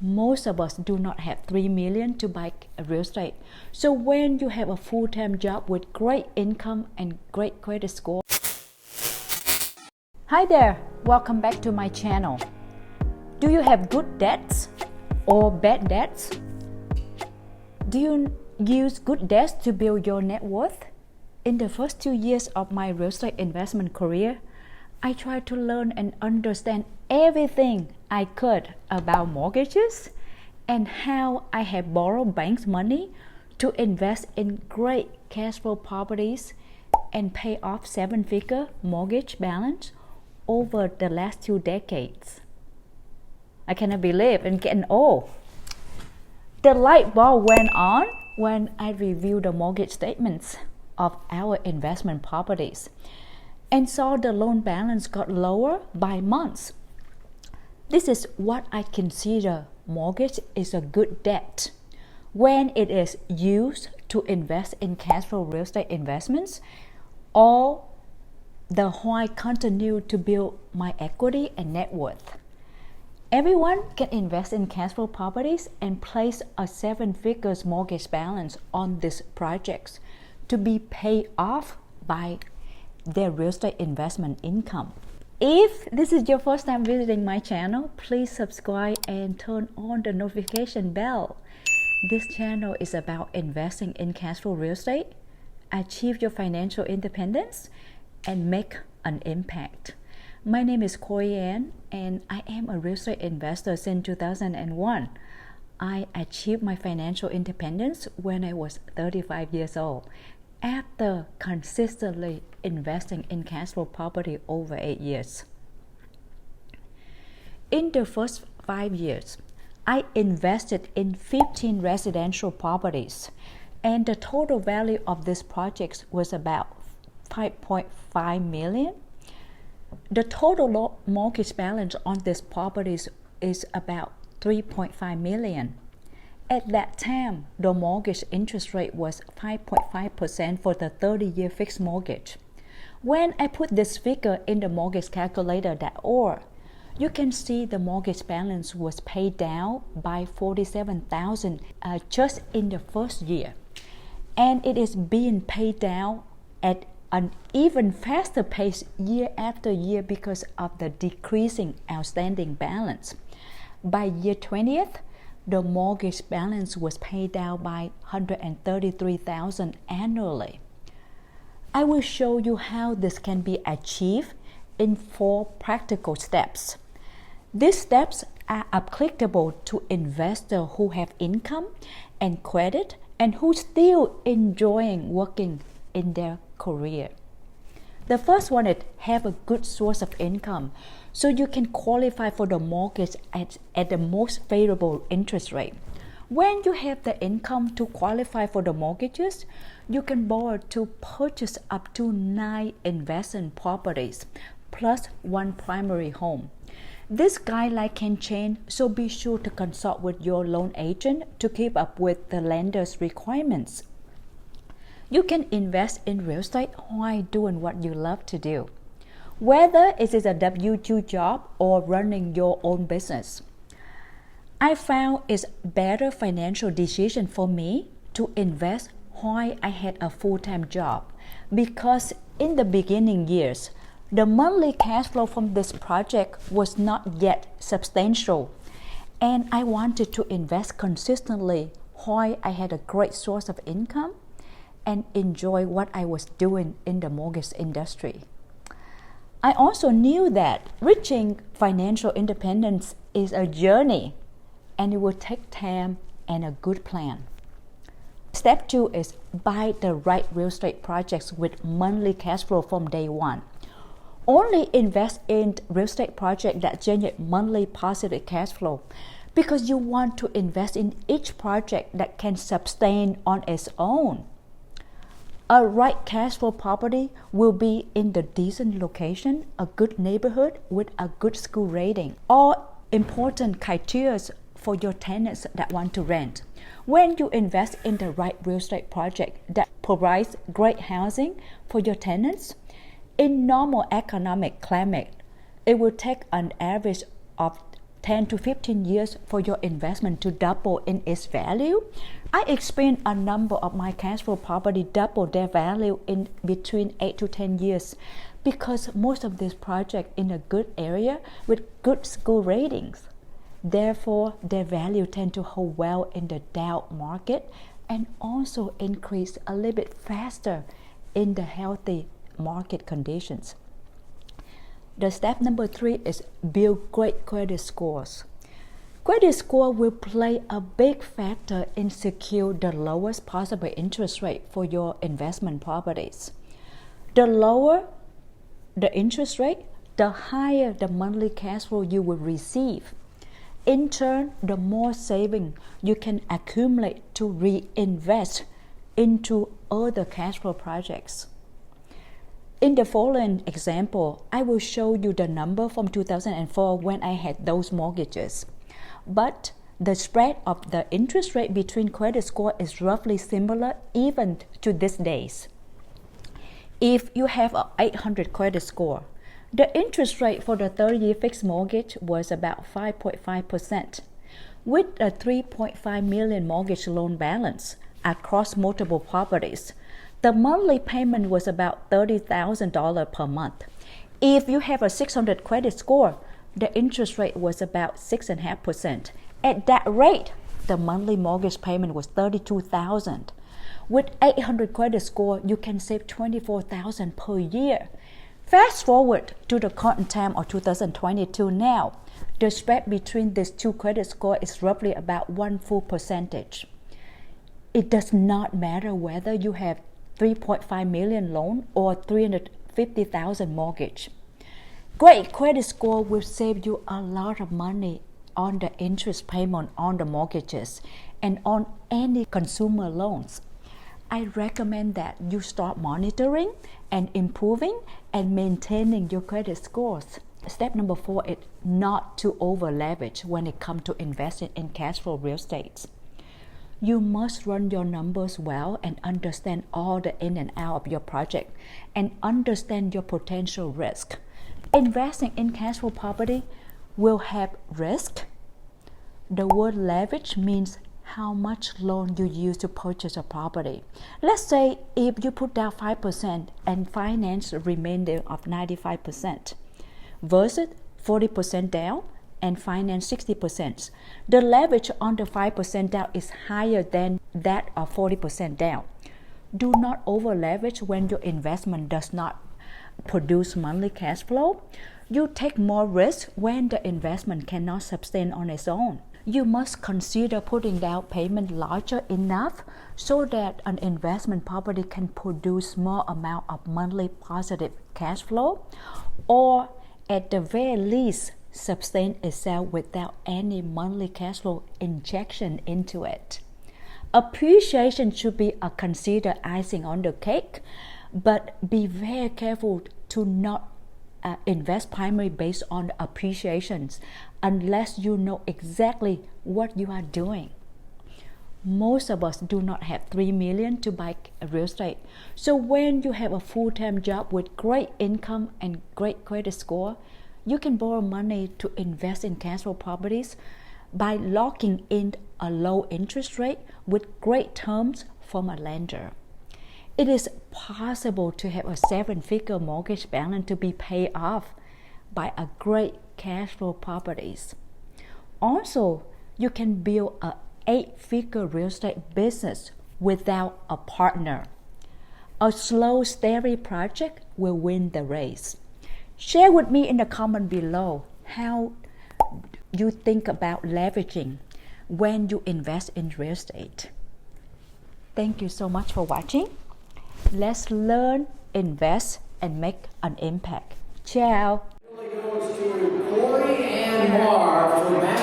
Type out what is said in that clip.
most of us do not have 3 million to buy a real estate. So when you have a full-time job with great income and great credit score. Hi there, welcome back to my channel. Do you have good debts or bad debts? Do you use good debts to build your net worth? In the first 2 years of my real estate investment career, I tried to learn and understand everything I could about mortgages and how I have borrowed banks' money to invest in great cash flow properties and pay off 7-figure mortgage balance over the last 2 decades. I cannot believe I'm getting old. The light bulb went on when I reviewed the mortgage statements of our investment properties and saw the loan balance got lower by months. This is what I consider mortgage is a good debt when it is used to invest in cash flow real estate investments, or the why continue to build my equity and net worth. Everyone can invest in cash flow properties and place a 7-figure mortgage balance on these projects to be paid off by their real estate investment income. If this is your first time visiting my channel, please subscribe and turn on the notification bell. This channel is about investing in cash flow real estate, achieve your financial independence, and make an impact. My name is Korianne, and I am a real estate investor since 2001. I achieved my financial independence when I was 35 years old, after consistently investing in cash flow property over 8 years. In the first 5 years, I invested in 15 residential properties, and the total value of these projects was about 5.5 million. The total mortgage balance on these properties is about 3.5 million. At that time, the mortgage interest rate was 5.5% for the 30-year fixed mortgage. When I put this figure in the mortgage calculator.org, you can see the mortgage balance was paid down by $47,000 just in the first year. And it is being paid down at an even faster pace year after year because of the decreasing outstanding balance. By year 20th, the mortgage balance was paid down by $133,000 annually. I will show you how this can be achieved in 4 practical steps. These steps are applicable to investors who have income and credit and who still enjoying working in their career. The first one is have a good source of income so you can qualify for the mortgage at the most favorable interest rate. When you have the income to qualify for the mortgages, you can borrow to purchase up to 9 investment properties plus 1 primary home. This guideline can change, so be sure to consult with your loan agent to keep up with the lender's requirements. You can invest in real estate while doing what you love to do, whether it is a W-2 job or running your own business. I found it's better financial decision for me to invest while I had a full-time job, because in the beginning years, the monthly cash flow from this project was not yet substantial, and I wanted to invest consistently while I had a great source of income and enjoy what I was doing in the mortgage industry. I also knew that reaching financial independence is a journey, and it will take time and a good plan. Step 2 is buy the right real estate projects with monthly cash flow from day one. Only invest in real estate projects that generate monthly positive cash flow, because you want to invest in each project that can sustain on its own. A right cash flow property will be in the decent location, a good neighborhood with a good school rating, all important criteria for your tenants that want to rent. When you invest in the right real estate project that provides great housing for your tenants, in normal economic climate, it will take an average of 10 to 15 years for your investment to double in its value? I experienced a number of my cash flow property double their value in between 8 to 10 years because most of these projects in a good area with good school ratings. Therefore, their value tend to hold well in the down market and also increase a little bit faster in the healthy market conditions. The step number 3 is build great credit scores. Credit score will play a big factor in secure the lowest possible interest rate for your investment properties. The lower the interest rate, the higher the monthly cash flow you will receive. In turn, the more saving you can accumulate to reinvest into other cash flow projects. In the following example, I will show you the number from 2004 when I had those mortgages. But the spread of the interest rate between credit score is roughly similar even to these days. If you have an 800 credit score, the interest rate for the 30-year fixed mortgage was about 5.5%. With a $3.5 million mortgage loan balance across multiple properties, the monthly payment was about $30,000 per month. If you have a 600 credit score, the interest rate was about 6.5%. At that rate, the monthly mortgage payment was $32,000. With 800 credit score, you can save $24,000 per year. Fast forward to the current time of 2022 now, the spread between these two credit scores is roughly about 1 full percentage. It does not matter whether you have $3.5 million loan or $350,000 mortgage. Great credit score will save you a lot of money on the interest payment on the mortgages and on any consumer loans. I recommend that you start monitoring and improving and maintaining your credit scores. Step number 4 is not to over leverage when it comes to investing in cash flow real estate. You must run your numbers well and understand all the in and out of your project and understand your potential risk. Investing in cash flow property will have risk. The word leverage means how much loan you use to purchase a property. Let's say if you put down 5% and finance the remainder of 95% versus 40% down and finance 60%. The leverage on the 5% down is higher than that of 40% down. Do not over leverage when your investment does not produce monthly cash flow. You take more risk when the investment cannot sustain on its own. You must consider putting down payment larger enough so that an investment property can produce more amount of monthly positive cash flow, or at the very least sustain itself without any monthly cash flow injection into it. Appreciation should be a considered icing on the cake, but be very careful to not invest primarily based on appreciations unless you know exactly what you are doing. Most of us do not have $3 million to buy real estate. So when you have a full-time job with great income and great credit score, you can borrow money to invest in cash flow properties by locking in a low interest rate with great terms from a lender. It is possible to have a 7-figure mortgage balance to be paid off by a great cash flow properties. Also, you can build a 8-figure real estate business without a partner. A slow, steady project will win the race. Share with me in the comment below how you think about leveraging when you invest in real estate. Thank you so much for watching. Let's learn, invest, and make an impact. Ciao. Really goes to Korianne for